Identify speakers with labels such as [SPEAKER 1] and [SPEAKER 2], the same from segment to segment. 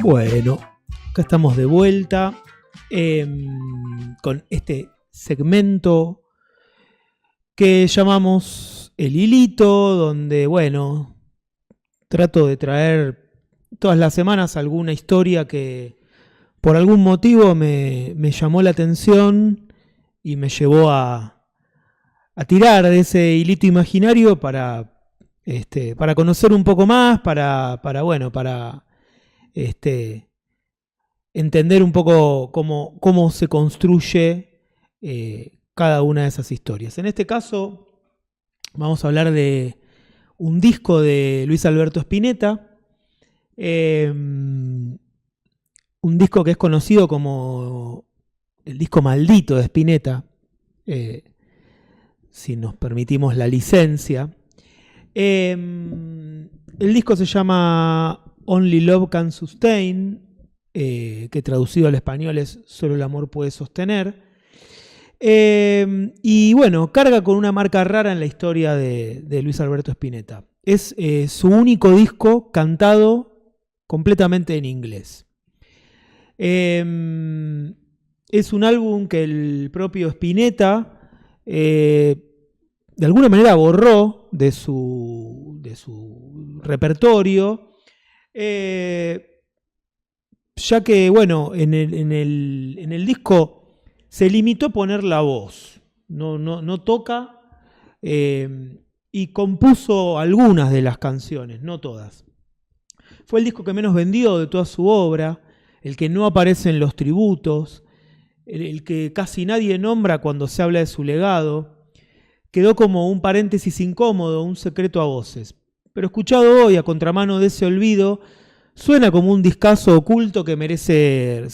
[SPEAKER 1] Bueno, acá estamos de vuelta con este segmento que llamamos El Hilito, donde, bueno, trato de traer todas las semanas alguna historia que por algún motivo me llamó la atención y me llevó a tirar de ese hilito imaginario para conocer un poco más, para entender un poco cómo se construye cada una de esas historias. En este caso vamos a hablar de un disco de Luis Alberto Spinetta, un disco que es conocido como el disco maldito de Spinetta, si nos permitimos la licencia. El disco se llama Only Love Can Sustain, que traducido al español es Solo el amor puede sostener. Y bueno, carga con una marca rara en la historia de Luis Alberto Spinetta. Es su único disco cantado completamente en inglés. Es un álbum que el propio Spinetta de alguna manera borró de su repertorio, ya que, bueno, en el disco se limitó a poner la voz, no toca, y compuso algunas de las canciones, no todas. Fue el disco que menos vendió de toda su obra, el que no aparece en los tributos, el que casi nadie nombra cuando se habla de su legado. Quedó como un paréntesis incómodo, un secreto a voces. Pero escuchado hoy, a contramano de ese olvido, suena como un discazo oculto que merece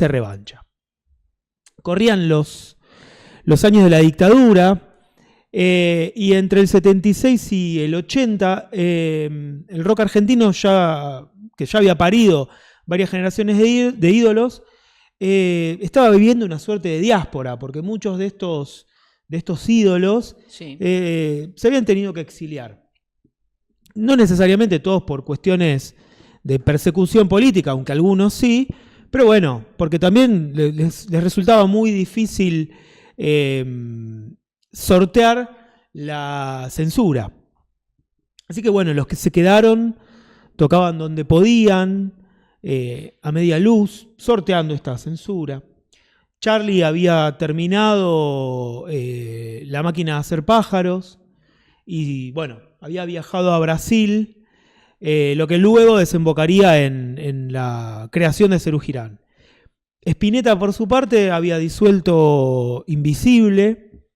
[SPEAKER 1] revancha. Corrían los años de la dictadura, y entre el 76 y el 80, el rock argentino, que ya había parido varias generaciones de ídolos, estaba viviendo una suerte de diáspora, porque muchos de estos ídolos se habían tenido que exiliar. No necesariamente todos por cuestiones de persecución política, aunque algunos sí, pero bueno, porque también les resultaba muy difícil sortear la censura. Así que bueno, los que se quedaron tocaban donde podían, a media luz, sorteando esta censura. Charlie había terminado La máquina de hacer pájaros y, bueno, había viajado a Brasil, lo que luego desembocaría en la creación de Serú Girán. Spinetta, por su parte, había disuelto Invisible,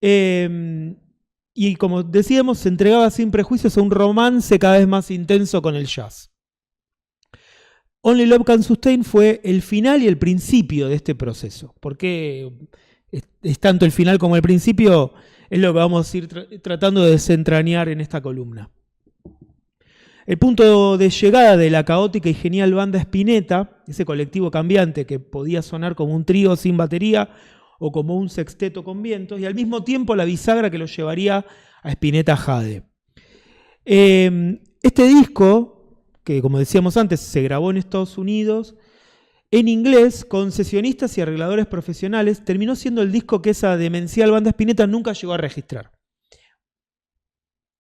[SPEAKER 1] y, como decíamos, se entregaba sin prejuicios a un romance cada vez más intenso con el jazz. Only Love Can Sustain fue el final y el principio de este proceso. Porque es tanto el final como el principio, es lo que vamos a ir tratando de desentrañar en esta columna. El punto de llegada de la caótica y genial banda Spinetta, ese colectivo cambiante que podía sonar como un trío sin batería o como un sexteto con vientos, y al mismo tiempo la bisagra que lo llevaría a Spinetta Jade. Este disco, que como decíamos antes, se grabó en Estados Unidos, en inglés, con sesionistas y arregladores profesionales, terminó siendo el disco que esa demencial banda Spinetta nunca llegó a registrar.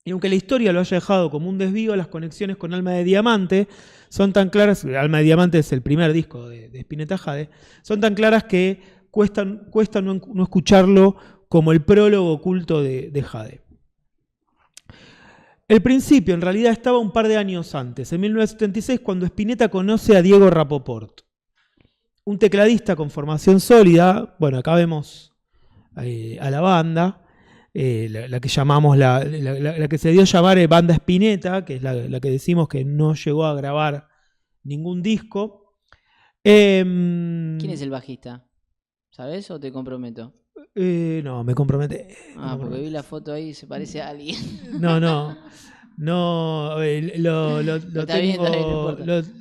[SPEAKER 1] Y aunque la historia lo haya dejado como un desvío, las conexiones con Alma de Diamante son tan claras, Alma de Diamante es el primer disco de Spinetta Jade, son tan claras que cuesta no escucharlo como el prólogo oculto de Jade. El principio, en realidad, estaba un par de años antes, en 1976, cuando Spinetta conoce a Diego Rapoport, un tecladista con formación sólida. Bueno, acá vemos a la banda, la que llamamos la que se dio a llamar Banda Spinetta, que es la que decimos que no llegó a grabar ningún disco.
[SPEAKER 2] ¿Quién es el bajista? ¿Sabes o te comprometo?
[SPEAKER 1] No, me compromete.
[SPEAKER 2] Porque vi la foto ahí y se parece a alguien.
[SPEAKER 1] No,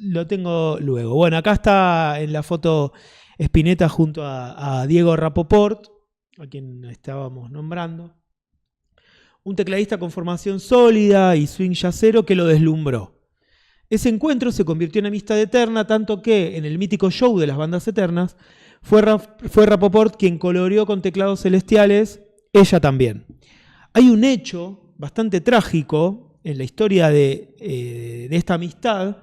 [SPEAKER 1] lo tengo luego. Bueno, acá está en la foto Spinetta junto a Diego Rapoport, a quien estábamos nombrando. Un tecladista con formación sólida y swing jazzero que lo deslumbró. Ese encuentro se convirtió en amistad eterna, tanto que en el mítico show de las bandas eternas fue Rapoport quien coloreó con teclados celestiales, ella también. Hay un hecho bastante trágico en la historia de esta amistad,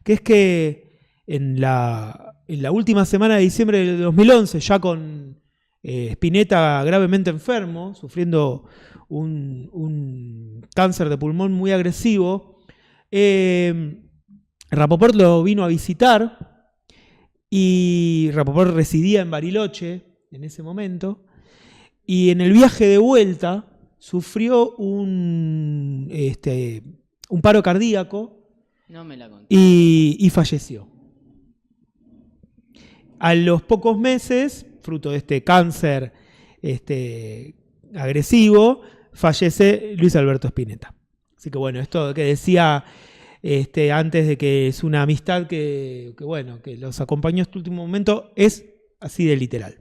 [SPEAKER 1] que es que en la última semana de diciembre de 2011, ya con Spinetta gravemente enfermo, sufriendo un cáncer de pulmón muy agresivo, Rapoport lo vino a visitar y Rapoport residía en Bariloche en ese momento, y en el viaje de vuelta sufrió un paro cardíaco.
[SPEAKER 2] No me la conté.
[SPEAKER 1] Y falleció. A los pocos meses, fruto de este cáncer agresivo, fallece Luis Alberto Spinetta. Así que bueno, esto que decía antes de que es una amistad que los acompañó este último momento, es así de literal.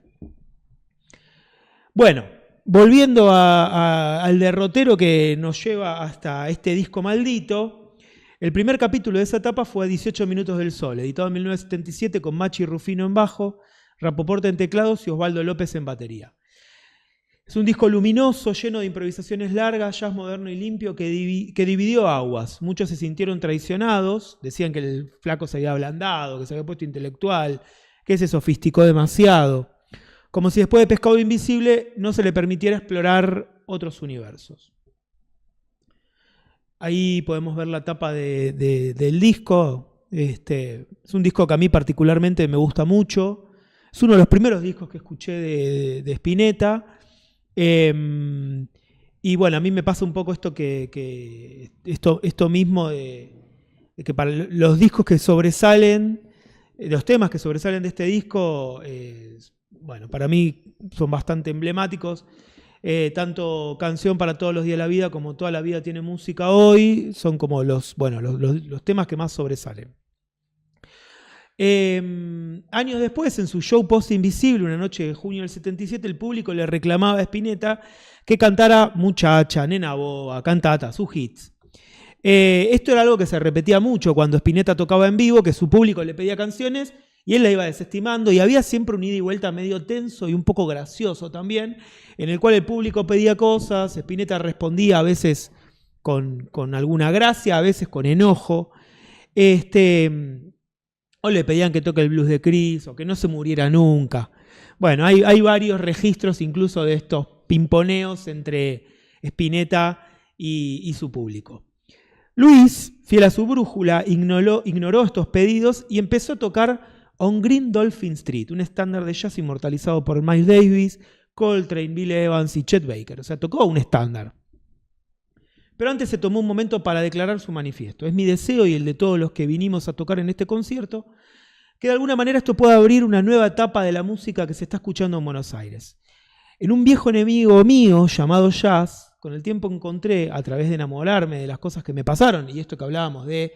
[SPEAKER 1] Bueno, volviendo al derrotero que nos lleva hasta este disco maldito, el primer capítulo de esa etapa fue 18 Minutos del Sol, editado en 1977 con Machi Rufino en bajo, Rapoport en teclados y Osvaldo López en batería. Es un disco luminoso, lleno de improvisaciones largas, jazz moderno y limpio que dividió aguas. Muchos se sintieron traicionados, decían que el flaco se había ablandado, que se había puesto intelectual, que se sofisticó demasiado. Como si después de Pescado Invisible no se le permitiera explorar otros universos. Ahí podemos ver la tapa del disco. Es un disco que a mí particularmente me gusta mucho. Es uno de los primeros discos que escuché de Spinetta. Y bueno, a mí me pasa un poco esto esto mismo de que para los discos que sobresalen, los temas que sobresalen de este disco, bueno, para mí son bastante emblemáticos. Tanto Canción para todos los días de la vida como Toda la vida tiene música hoy son como los temas que más sobresalen. Años después, en su show Post Invisible, una noche de junio del 77, el público le reclamaba a Spinetta que cantara Muchacha, Nena Boba, Cantata, sus hits. Esto era algo que se repetía mucho cuando Spinetta tocaba en vivo, que su público le pedía canciones y él la iba desestimando, y había siempre un ida y vuelta medio tenso y un poco gracioso también, en el cual el público pedía cosas, Spinetta respondía a veces con alguna gracia, a veces con enojo, o le pedían que toque el blues de Chris, o que no se muriera nunca. Bueno, hay varios registros incluso de estos pimponeos entre Spinetta y su público. Luis, fiel a su brújula, ignoró estos pedidos y empezó a tocar On Green Dolphin Street, un estándar de jazz inmortalizado por Miles Davis, Coltrane, Bill Evans y Chet Baker. O sea, tocó un estándar. Pero antes se tomó un momento para declarar su manifiesto. Es mi deseo y el de todos los que vinimos a tocar en este concierto que de alguna manera esto pueda abrir una nueva etapa de la música que se está escuchando en Buenos Aires. En un viejo enemigo mío llamado jazz, con el tiempo encontré, a través de enamorarme de las cosas que me pasaron, y esto que hablábamos de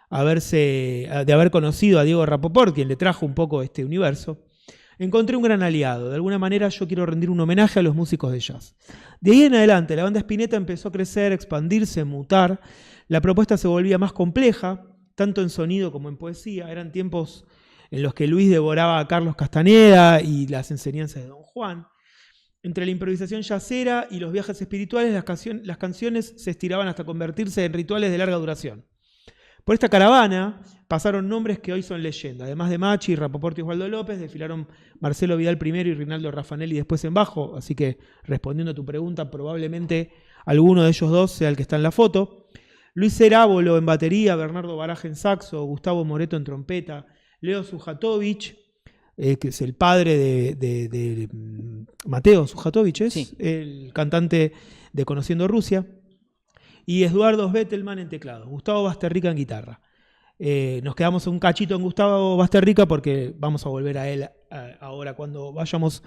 [SPEAKER 1] haber conocido a Diego Rapoport, quien le trajo un poco este universo, encontré un gran aliado. De alguna manera yo quiero rendir un homenaje a los músicos de jazz. De ahí en adelante la banda Spinetta empezó a crecer, expandirse, mutar. La propuesta se volvía más compleja, tanto en sonido como en poesía. Eran tiempos en los que Luis devoraba a Carlos Castaneda y las enseñanzas de Don Juan. Entre la improvisación jazzera y los viajes espirituales, las canciones se estiraban hasta convertirse en rituales de larga duración. Por esta caravana pasaron nombres que hoy son leyenda. Además de Machi, Rapoport y Osvaldo López, desfilaron Marcelo Vidal primero y Rinaldo Raffanelli después en bajo. Así que, respondiendo a tu pregunta, probablemente alguno de ellos dos sea el que está en la foto. Luis Cerábolo en batería, Bernardo Baraja en saxo, Gustavo Moreto en trompeta, Leo Sujatovich, que es el padre de Mateo Sujatovich, ¿es? Sí. El cantante de Conociendo Rusia. Y Eduardo Bettelman en teclado, Gustavo Basterrica en guitarra. Nos quedamos un cachito en Gustavo Basterrica porque vamos a volver a él ahora cuando vayamos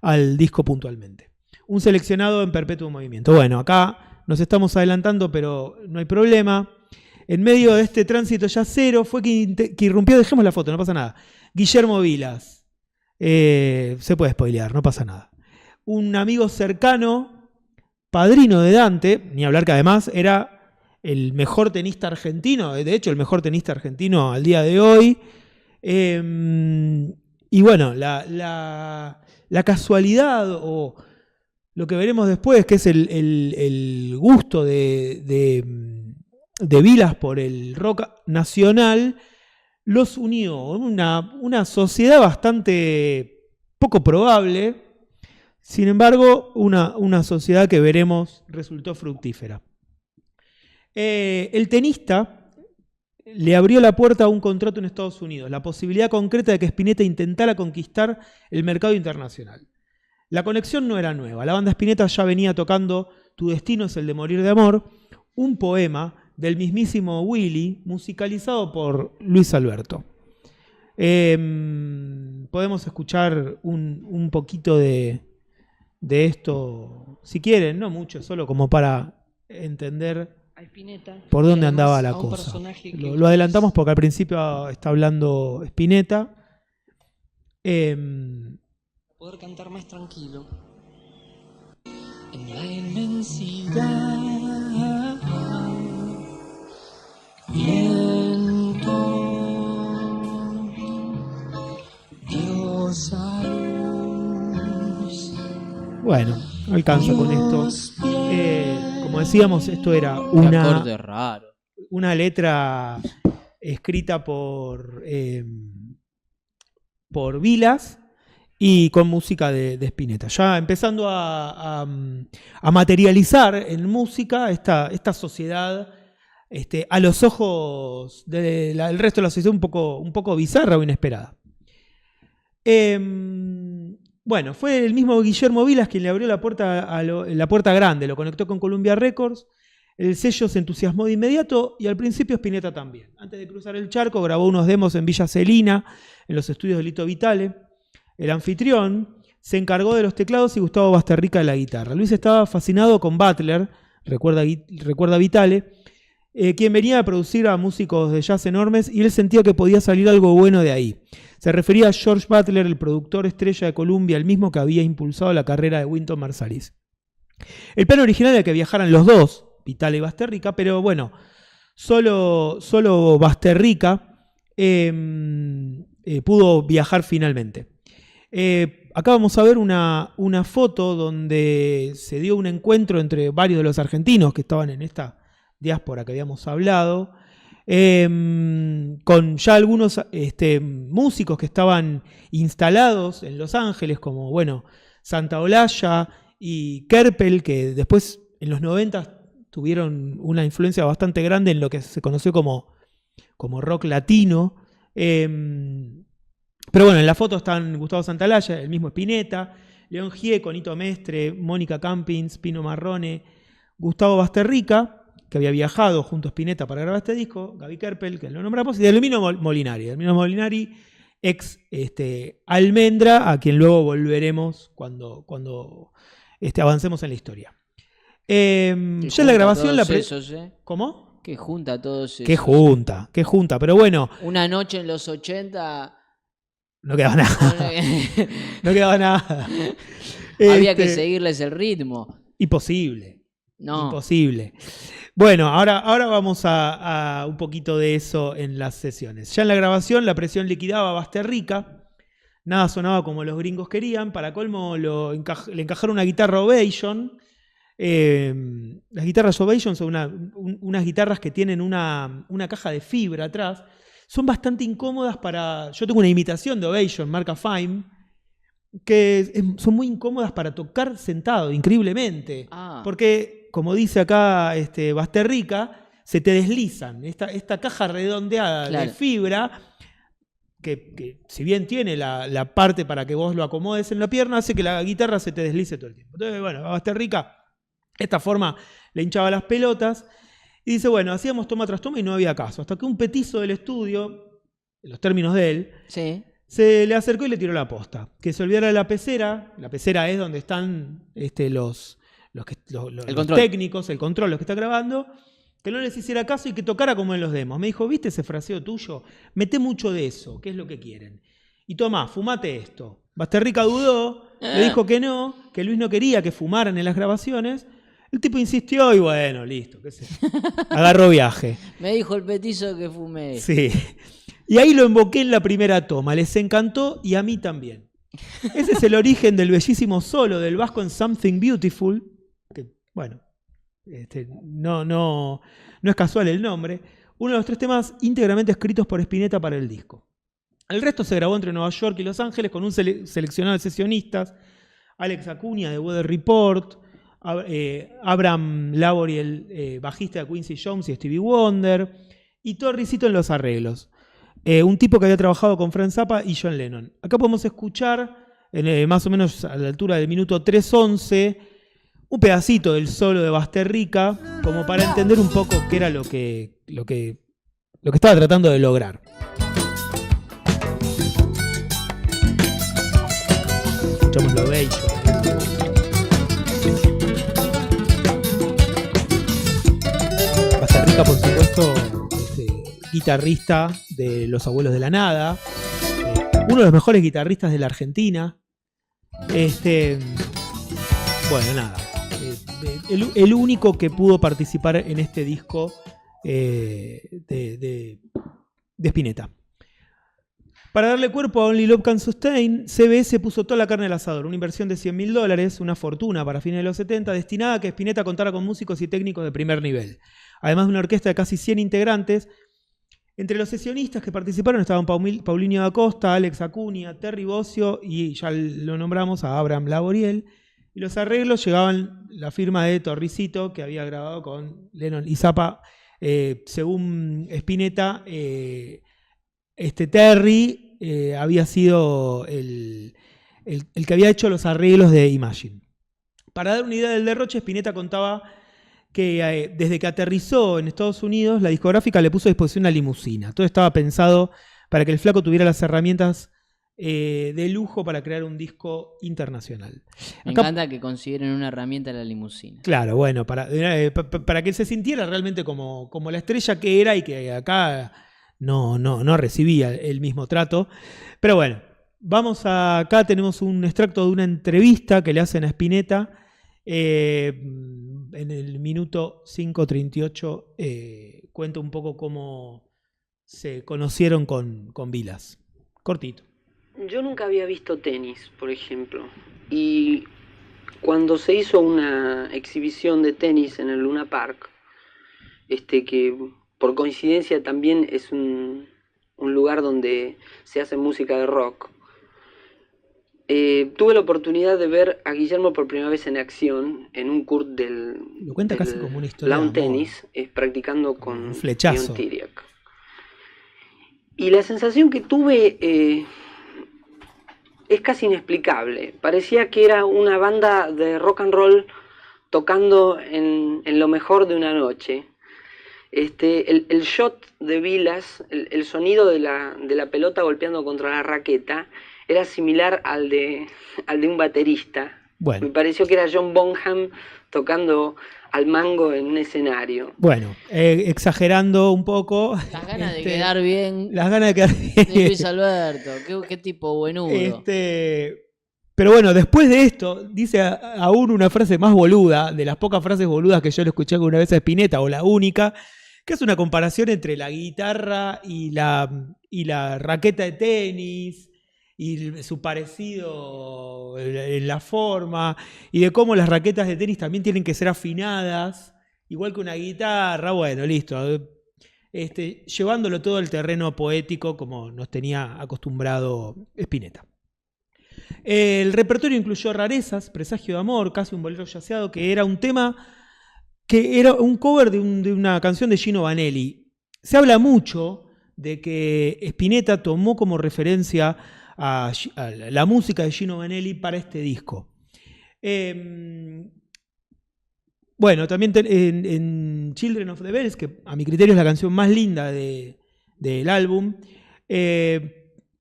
[SPEAKER 1] al disco puntualmente. Un seleccionado en perpetuo movimiento. Bueno, acá nos estamos adelantando, pero no hay problema. En medio de este tránsito jazzero fue que irrumpió, dejemos la foto, no pasa nada, Guillermo Vilas. Se puede spoilear, no pasa nada. Un amigo cercano, padrino de Dante, ni hablar que además era el mejor tenista argentino, de hecho el mejor tenista argentino al día de hoy. Y bueno, la casualidad o lo que veremos después, que es el gusto de Vilas por el rock nacional, los unió. Una sociedad bastante poco probable, sin embargo, una sociedad que veremos resultó fructífera. El tenista le abrió la puerta a un contrato en Estados Unidos, la posibilidad concreta de que Spinetta intentara conquistar el mercado internacional. La conexión no era nueva, la banda Spinetta ya venía tocando Tu destino es el de morir de amor, un poema del mismísimo Willy, musicalizado por Luis Alberto. Podemos escuchar un poquito de esto, si quieren, no mucho, solo como para entender por dónde andaba la cosa. Lo adelantamos porque al principio está hablando Spinetta.
[SPEAKER 3] Poder cantar más tranquilo. En la inmensidad, viento, Dios a luz.
[SPEAKER 1] Bueno, no alcanza con esto. Como decíamos, esto era una letra escrita por Vilas y con música de Spinetta. Ya empezando a materializar en música esta sociedad a los ojos del resto de la sociedad un poco bizarra o inesperada. Bueno, fue el mismo Guillermo Vilas quien le abrió la puerta grande, lo conectó con Columbia Records, el sello se entusiasmó de inmediato y al principio Spinetta también. Antes de cruzar el charco grabó unos demos en Villa Celina, en los estudios de Lito Vitale. El anfitrión se encargó de los teclados y Gustavo Basterrica de la guitarra. Luis estaba fascinado con Butler, recuerda Vitale, quien venía a producir a músicos de jazz enormes y él sentía que podía salir algo bueno de ahí. Se refería a George Butler, el productor estrella de Columbia, el mismo que había impulsado la carrera de Wynton Marsalis. El plan original era que viajaran los dos, Vitale y Basterrica, pero bueno, solo Basterrica pudo viajar finalmente. Acá vamos a ver una foto donde se dio un encuentro entre varios de los argentinos que estaban en esta diáspora que habíamos hablado, con ya algunos músicos que estaban instalados en Los Ángeles, como bueno, Santaolalla y Kerpel, que después en los 90 tuvieron una influencia bastante grande en lo que se conoció como rock latino. Pero bueno, en la foto están Gustavo Santaolalla, el mismo Spinetta, León Gieco, Nito Mestre, Mónica Campins, Pino Marrone, Gustavo Basterrica, que había viajado junto a Spinetta para grabar este disco, Gaby Kerpel, que lo nombramos, y Delmino Molinari, ex Almendra, a quien luego volveremos cuando avancemos en la historia. Ya en la grabación... ¿Cómo?
[SPEAKER 2] Que junta todos esos.
[SPEAKER 1] Qué junta, pero bueno...
[SPEAKER 2] Una noche en los 80...
[SPEAKER 1] No quedaba nada. No quedaba nada.
[SPEAKER 2] Había que seguirles el ritmo.
[SPEAKER 1] Imposible.
[SPEAKER 2] No.
[SPEAKER 1] Imposible. Bueno, ahora vamos a un poquito de eso en las sesiones. Ya en la grabación la presión liquidaba a Basterrica. Nada sonaba como los gringos querían. Para colmo le encajaron una guitarra Ovation. Las guitarras Ovation son unas guitarras que tienen una caja de fibra atrás. Son bastante incómodas yo tengo una imitación de Ovation, marca Fime, que son muy incómodas para tocar sentado, increíblemente. Porque, como dice acá Basterrica, se te deslizan. Esta caja redondeada de fibra, que si bien tiene la parte para que vos lo acomodes en la pierna, hace que la guitarra se te deslice todo el tiempo. Entonces, bueno, a Basterrica, esta forma le hinchaba las pelotas. Y dice, bueno, hacíamos toma tras toma y no había caso. Hasta que un petizo del estudio, en los términos de él, se le acercó y le tiró la posta. Que se olvidara de la pecera. La pecera es donde están los técnicos, el control, los que está grabando. Que no les hiciera caso y que tocara como en los demos. Me dijo, ¿viste ese fraseo tuyo? Mete mucho de eso, ¿qué es lo que quieren? Y tomá, fumate esto. Basterrica dudó, le dijo que no, que Luis no quería que fumaran en las grabaciones. El tipo insistió y bueno, listo, qué sé. Agarró viaje.
[SPEAKER 2] Me dijo el petizo que fumé.
[SPEAKER 1] Sí. Y ahí lo invoqué en la primera toma. Les encantó y a mí también. Ese es el origen del bellísimo solo del vasco en Something Beautiful. Que, bueno, no es casual el nombre. Uno de los 3 temas íntegramente escritos por Spinetta para el disco. El resto se grabó entre Nueva York y Los Ángeles con un seleccionado de sesionistas. Alex Acuña de Weather Report, Abraham Laboriel, bajista de Quincy Jones y Stevie Wonder, y Torricito en los arreglos. Un tipo que había trabajado con Frank Zappa y John Lennon. Acá podemos escuchar, más o menos a la altura del minuto 3:11, un pedacito del solo de Basterrica, como para entender un poco qué era lo que estaba tratando de lograr. Escuchamos lo bello. Basterrica, por supuesto, guitarrista de Los Abuelos de la Nada, uno de los mejores guitarristas de la Argentina. Bueno, nada, el único que pudo participar en este disco de Spinetta. Para darle cuerpo a Only Love Can Sustain, CBS puso toda la carne al asador, una inversión de $100.000, una fortuna para fines de los 70, destinada a que Spinetta contara con músicos y técnicos de primer nivel. Además de una orquesta de casi 100 integrantes. Entre los sesionistas que participaron estaban Paulinho da Costa, Alex Acuña, Terry Bozzio y ya lo nombramos a Abraham Laboriel. Y los arreglos llegaban la firma de Torricito, que había grabado con Lennon y Zappa. Según Spinetta, Terry había sido el que había hecho los arreglos de Imagine. Para dar una idea del derroche, Spinetta contaba que desde que aterrizó en Estados Unidos, la discográfica le puso a disposición una limusina. Todo estaba pensado para que el flaco tuviera las herramientas de lujo para crear un disco internacional.
[SPEAKER 2] Me encanta que consideren una herramienta la limusina.
[SPEAKER 1] Claro, bueno, para que se sintiera realmente como la estrella que era y que acá no recibía el mismo trato. Pero bueno, acá tenemos un extracto de una entrevista que le hacen a Spinetta en el minuto 5:38. Cuenta un poco cómo se conocieron con Vilas. Cortito.
[SPEAKER 4] Yo nunca había visto tenis, por ejemplo, y cuando se hizo una exhibición de tenis en el Luna Park, que por coincidencia también es un lugar donde se hace música de rock, tuve la oportunidad de ver a Guillermo por primera vez en acción en un curso del
[SPEAKER 1] lo cuenta casi como una historia
[SPEAKER 4] lawn
[SPEAKER 1] de amor.
[SPEAKER 4] tenis, practicando con
[SPEAKER 1] un flechazo.
[SPEAKER 4] Ion Tiriac. Y la sensación que tuve es casi inexplicable. Parecía que era una banda de rock and roll tocando en lo mejor de una noche. El shot de Vilas, el sonido de la pelota golpeando contra la raqueta, era similar al de un baterista.
[SPEAKER 1] Bueno.
[SPEAKER 4] Me pareció que era John Bonham tocando al mango en un escenario.
[SPEAKER 1] Bueno, exagerando un poco.
[SPEAKER 2] Las ganas de quedar bien.
[SPEAKER 1] Las ganas de quedar bien.
[SPEAKER 2] De Luis Alberto, qué tipo buenudo.
[SPEAKER 1] Pero bueno, después de esto, dice aún una frase más boluda, de las pocas frases boludas que yo le escuché alguna vez a Spinetta, o la única, que es una comparación entre la guitarra y la raqueta de tenis, y su parecido en la forma, y de cómo las raquetas de tenis también tienen que ser afinadas, igual que una guitarra. Bueno, listo. Llevándolo todo al terreno poético como nos tenía acostumbrado Spinetta. El repertorio incluyó rarezas, Presagio de amor, Casi un bolero yaceado, que era un tema que era un cover de una canción de Gino Vanelli. Se habla mucho de que Spinetta tomó como referencia a la música de Gino Vanelli para este disco. Bueno, también en Children of the Bells, que a mi criterio es la canción más linda del álbum,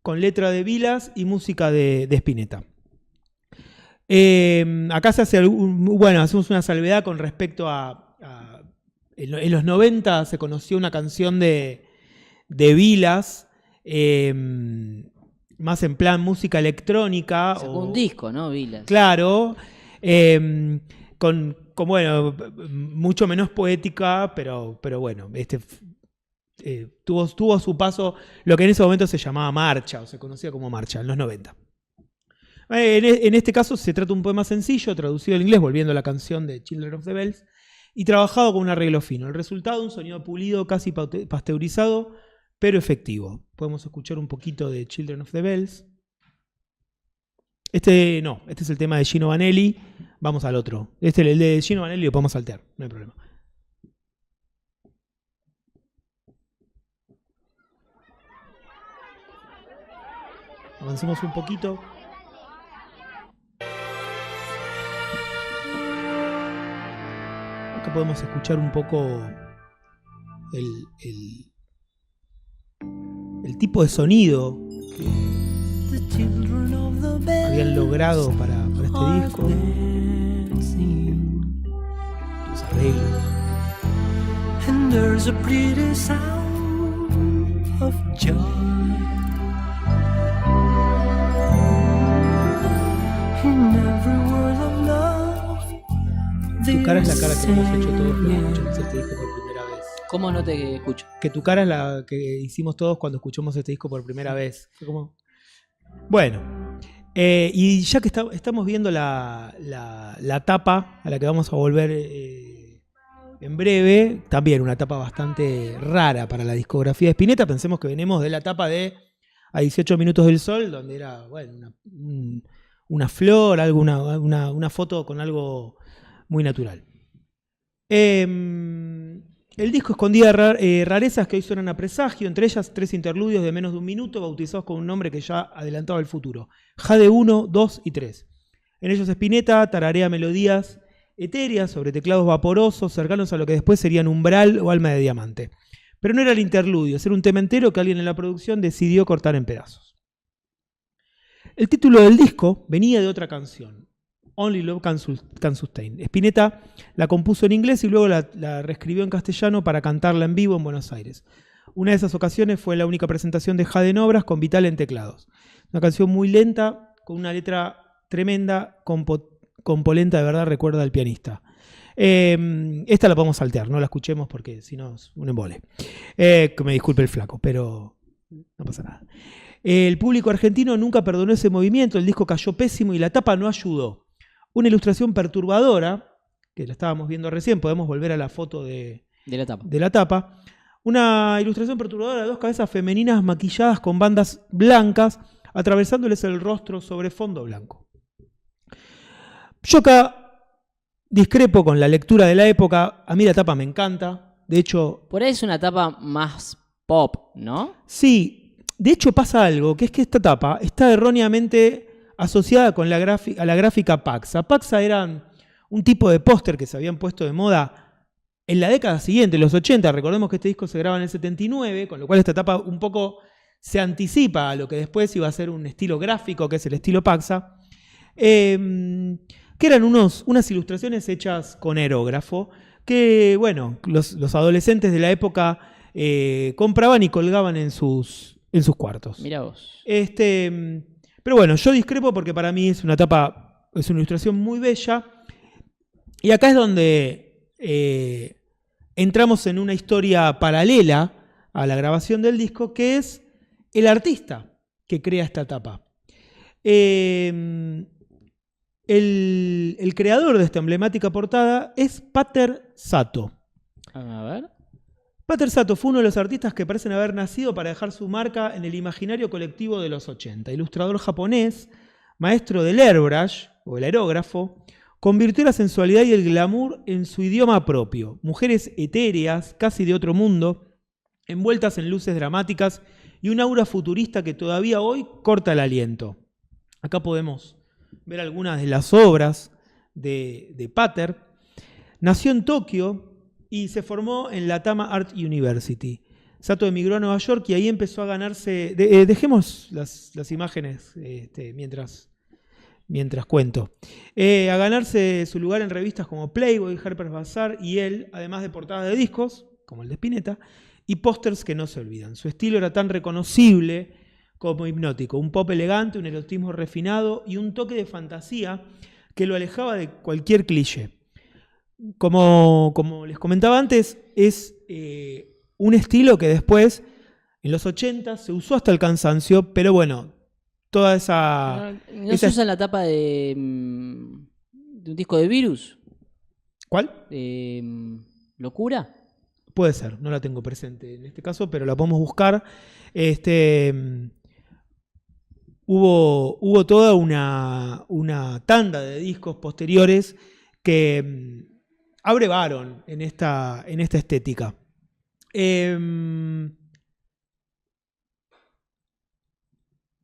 [SPEAKER 1] con letra de Vilas y música de Spinetta. Acá se hace hacemos una salvedad con respecto en los 90 se conoció una canción de Vilas, más en plan música electrónica.
[SPEAKER 2] Sacó un disco, ¿no, Vilas?
[SPEAKER 1] Claro, bueno, mucho menos poética, pero bueno, tuvo su paso, lo que en ese momento se llamaba marcha, o se conocía como marcha, en los 90. En este caso se trata de un poema sencillo, traducido al inglés, volviendo a la canción de Children of the Bells, y trabajado con un arreglo fino. El resultado, un sonido pulido, casi pasteurizado, pero efectivo. Podemos escuchar un poquito de Children of the Bells. Este es el tema de Gino Vanelli. Vamos al otro. El de Gino Vanelli lo podemos saltear, no hay problema. Avancemos un poquito. Acá podemos escuchar un poco el tipo de sonido que habían logrado para este disco. Los arreglos.
[SPEAKER 3] And there's a pretty sound of joy in every word of love.
[SPEAKER 1] Tu cara es la cara que hemos hecho todos cuando escuchamos este disco por primera vez.
[SPEAKER 2] ¿Cómo no te escucho?
[SPEAKER 1] Que tu cara es la que hicimos todos cuando escuchamos este disco por primera vez. Fue como... Bueno, y ya que estamos viendo la tapa a la que vamos a volver en breve, también una tapa bastante rara para la discografía de Spinetta. Pensemos que venimos de la tapa de A 18 minutos del sol, donde era bueno, una flor, una foto con algo muy natural. El disco escondía rarezas que hoy suenan a presagio, entre ellas 3 interludios de menos de un minuto, bautizados con un nombre que ya adelantaba el futuro: Jade 1, 2 y 3. En ellos Spinetta tararea melodías etéreas sobre teclados vaporosos, cercanos a lo que después serían Umbral o Alma de Diamante. Pero no era el interludio, era un tema entero que alguien en la producción decidió cortar en pedazos. El título del disco venía de otra canción, Only Love Can Sustain. Spinetta la compuso en inglés y luego la reescribió en castellano para cantarla en vivo en Buenos Aires. Una de esas ocasiones fue la única presentación de Jade en Obras con Vital en teclados. Una canción muy lenta, con una letra tremenda, con polenta de verdad, recuerda al pianista. Esta la podemos saltear, no la escuchemos porque si no es un embole. Que me disculpe el flaco, pero no pasa nada. El público argentino nunca perdonó ese movimiento, el disco cayó pésimo y la tapa no ayudó. Una ilustración perturbadora, que la estábamos viendo recién, podemos volver a la foto de la tapa. Una ilustración perturbadora de 2 cabezas femeninas maquilladas con bandas blancas, atravesándoles el rostro sobre fondo blanco. Yo acá discrepo con la lectura de la época. A mí la tapa me encanta. De hecho...
[SPEAKER 2] Por ahí es una tapa más pop, ¿no?
[SPEAKER 1] Sí. De hecho pasa algo, que es que esta tapa está erróneamente asociada con a la gráfica Paxa. Paxa eran un tipo de póster que se habían puesto de moda en la década siguiente, en los 80. Recordemos que este disco se graba en el 79, con lo cual esta tapa un poco se anticipa a lo que después iba a ser un estilo gráfico, que es el estilo Paxa. Que eran unas ilustraciones hechas con aerógrafo, que bueno, los adolescentes de la época compraban y colgaban en sus cuartos.
[SPEAKER 2] Mirá vos.
[SPEAKER 1] Pero bueno, yo discrepo porque para mí es una ilustración muy bella. Y acá es donde entramos en una historia paralela a la grabación del disco, que es el artista que crea esta tapa. El creador de esta emblemática portada es Pater Sato.
[SPEAKER 2] A ver.
[SPEAKER 1] Pater Sato fue uno de los artistas que parecen haber nacido para dejar su marca en el imaginario colectivo de los 80. Ilustrador japonés, maestro del airbrush, o el aerógrafo, convirtió la sensualidad y el glamour en su idioma propio. Mujeres etéreas, casi de otro mundo, envueltas en luces dramáticas y un aura futurista que todavía hoy corta el aliento. Acá podemos ver algunas de las obras de Pater. Nació en Tokio y se formó en la Tama Art University. Sato emigró a Nueva York y ahí empezó a ganarse... dejemos las imágenes mientras cuento. A ganarse su lugar en revistas como Playboy, Harper's Bazaar y él, además de portadas de discos, como el de Spinetta, y pósters que no se olvidan. Su estilo era tan reconocible como hipnótico. Un pop elegante, un erotismo refinado y un toque de fantasía que lo alejaba de cualquier cliché. como les comentaba antes, es un estilo que después, en los 80, se usó hasta el cansancio, pero bueno, toda esa...
[SPEAKER 2] ¿No se usa en la tapa de un disco de Virus?
[SPEAKER 1] ¿Cuál?
[SPEAKER 2] ¿Locura?
[SPEAKER 1] Puede ser, no la tengo presente en este caso, pero la podemos buscar. Hubo toda una tanda de discos posteriores que abrevaron en esta estética.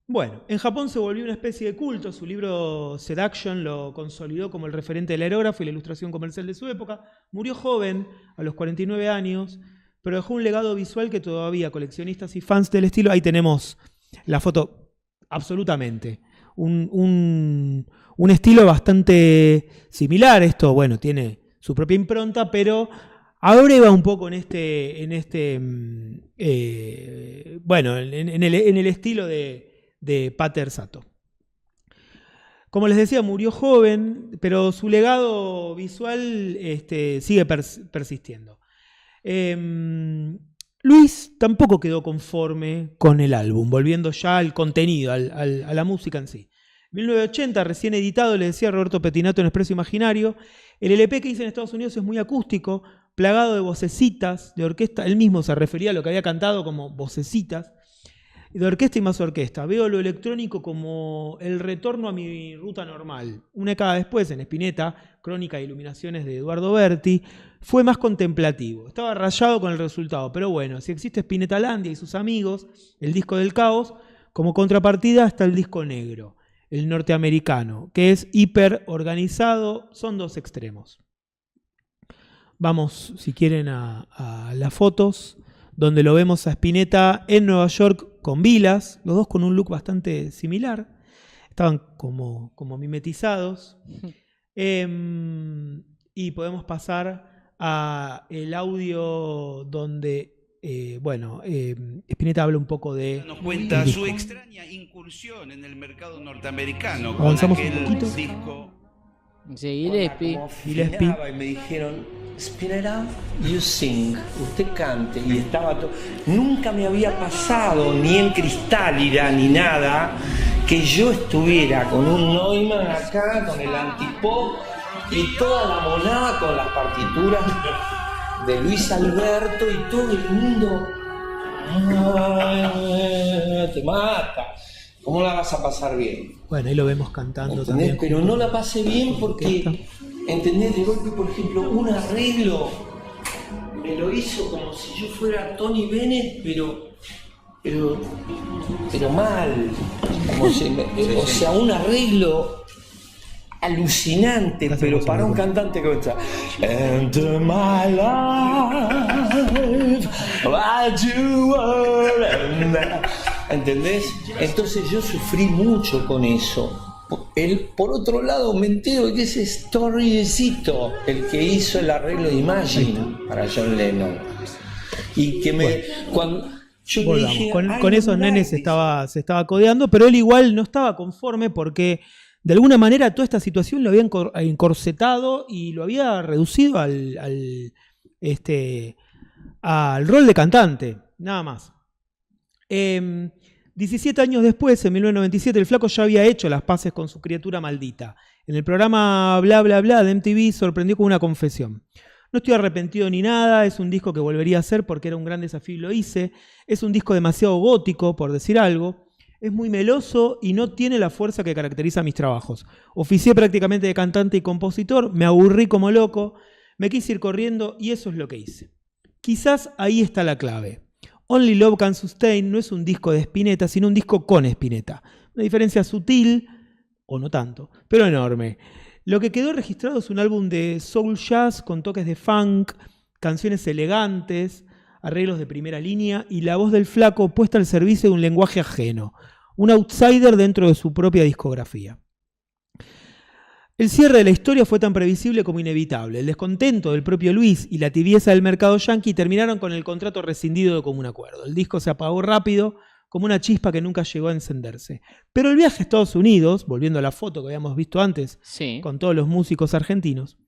[SPEAKER 1] Bueno, en Japón se volvió una especie de culto. Su libro Seduction lo consolidó como el referente del aerógrafo y la ilustración comercial de su época. Murió joven, a los 49 años, pero dejó un legado visual que todavía coleccionistas y fans del estilo... Ahí tenemos la foto, absolutamente. Un estilo bastante similar. Esto, bueno, tiene su propia impronta, pero abreva un poco en el estilo de Pater Sato. Como les decía, murió joven, pero su legado visual sigue persistiendo. Luis tampoco quedó conforme con el álbum, volviendo ya al contenido, a la música en sí. En 1980, recién editado, le decía Roberto Pettinato en Expreso Imaginario, el LP que hice en Estados Unidos es muy acústico, plagado de vocecitas de orquesta. Él mismo se refería a lo que había cantado como vocecitas, de orquesta y más orquesta. Veo lo electrónico como el retorno a mi ruta normal. Una década después, en Spinetta, Crónica e Iluminaciones de Eduardo Berti, fue más contemplativo. Estaba rayado con el resultado, pero bueno, si existe Spinetalandia y sus amigos, el disco del caos, como contrapartida está el disco negro, el norteamericano, que es hiper organizado, son dos extremos. Vamos, si quieren, a las fotos, donde lo vemos a Spinetta en Nueva York con Vilas, los dos con un look bastante similar, estaban como mimetizados. Y podemos pasar a el audio donde, Spinetta habla un poco de...
[SPEAKER 5] Nos cuenta su extraña incursión en el mercado norteamericano.
[SPEAKER 1] Avanzamos
[SPEAKER 5] con
[SPEAKER 1] un
[SPEAKER 5] aquel
[SPEAKER 1] poquito.
[SPEAKER 5] Disco.
[SPEAKER 2] Sí, Gillespie.
[SPEAKER 1] Gillespie.
[SPEAKER 6] Y me dijeron, Spinetta, you sing, usted cante. Y estaba todo. Nunca me había pasado, ni en Cristálida, ni nada, que yo estuviera con un Neumann acá, con el antipop, y toda la monada con las partituras de Luis Alberto, y todo el mundo. Te mata. ¿Cómo la vas a pasar bien?
[SPEAKER 1] Bueno, ahí lo vemos cantando
[SPEAKER 6] ¿Entendés?
[SPEAKER 1] también.
[SPEAKER 6] Pero no la pasé bien porque, ¿entendés? De golpe, por ejemplo, un arreglo me lo hizo como si yo fuera Tony Bennett, pero mal. O sea, un arreglo alucinante, pero para un cantante que está Enter my life, like you were. ¿Entendés? Entonces yo sufrí mucho con eso. Por otro lado, me entero que ese Storycito, el que hizo el arreglo de Imagine para John Lennon, y que me... Cuando yo me dije,
[SPEAKER 1] con esos nenes se estaba codeando, pero él igual no estaba conforme porque de alguna manera toda esta situación lo había encorsetado y lo había reducido al rol de cantante, nada más. 17 años después, en 1997, el flaco ya había hecho las paces con su criatura maldita. En el programa Bla Bla Bla de MTV sorprendió con una confesión. No estoy arrepentido ni nada, es un disco que volvería a hacer porque era un gran desafío y lo hice. Es un disco demasiado gótico, por decir algo. Es muy meloso y no tiene la fuerza que caracteriza mis trabajos. Oficié prácticamente de cantante y compositor, me aburrí como loco, me quise ir corriendo y eso es lo que hice. Quizás ahí está la clave. Only Love Can Sustain no es un disco de Spinetta, sino un disco con Spinetta. Una diferencia sutil, o no tanto, pero enorme. Lo que quedó registrado es un álbum de soul jazz con toques de funk, canciones elegantes, arreglos de primera línea y la voz del flaco puesta al servicio de un lenguaje ajeno. Un outsider dentro de su propia discografía. El cierre de la historia fue tan previsible como inevitable. El descontento del propio Luis y la tibieza del mercado yankee terminaron con el contrato rescindido de común acuerdo. El disco se apagó rápido, como una chispa que nunca llegó a encenderse. Pero el viaje a Estados Unidos, volviendo a la foto que habíamos visto antes,
[SPEAKER 2] Sí.
[SPEAKER 1] con todos los músicos argentinos,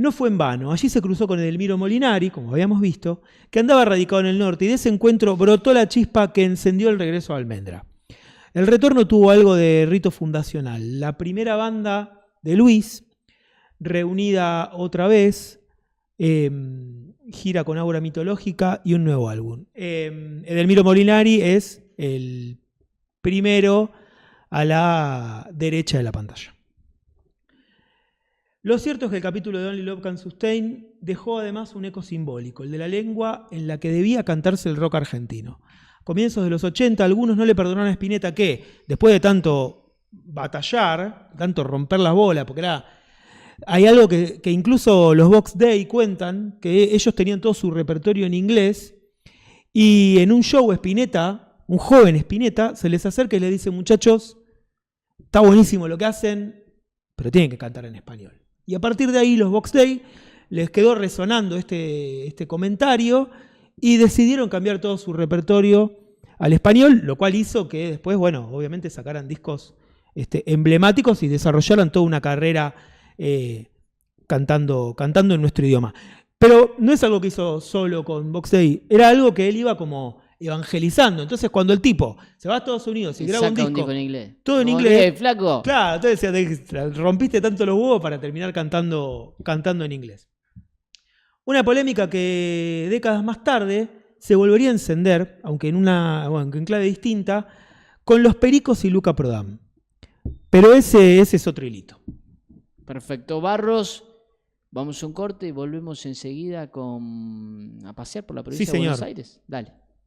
[SPEAKER 1] No fue en vano. Allí se cruzó con Edelmiro Molinari, como habíamos visto, que andaba radicado en el norte, y de ese encuentro brotó la chispa que encendió el regreso a Almendra. El retorno tuvo algo de rito fundacional. La primera banda de Luis, reunida otra vez, gira con Aura Mitológica y un nuevo álbum. Edelmiro Molinari es el primero a la derecha de la pantalla. Lo cierto es que el capítulo de Only Love Can Sustain dejó además un eco simbólico, el de la lengua en la que debía cantarse el rock argentino. A comienzos de los 80, algunos no le perdonaron a Spinetta que, después de tanto batallar, tanto romper las bolas, porque hay algo que incluso los Box Day cuentan, que ellos tenían todo su repertorio en inglés, y en un show Spinetta, un joven Spinetta, se les acerca y les dice: muchachos, está buenísimo lo que hacen, pero tienen que cantar en español. Y a partir de ahí los Box Day les quedó resonando este comentario y decidieron cambiar todo su repertorio al español, lo cual hizo que después, bueno, obviamente sacaran discos emblemáticos y desarrollaran toda una carrera cantando en nuestro idioma. Pero no es algo que hizo solo con Box Day, era algo que él iba como evangelizando. Entonces, cuando el tipo se va a Estados Unidos y graba un disco
[SPEAKER 2] en inglés.
[SPEAKER 1] todo en inglés,
[SPEAKER 2] flaco.
[SPEAKER 1] claro, entonces rompiste tanto los huevos para terminar cantando en inglés. Una polémica que décadas más tarde se volvería a encender, aunque en clave distinta, con los Pericos y Luca Prodan. Pero ese es otro hilito.
[SPEAKER 2] Perfecto. Barros, vamos a un corte y volvemos enseguida a pasear por la provincia de Buenos Aires. Dale.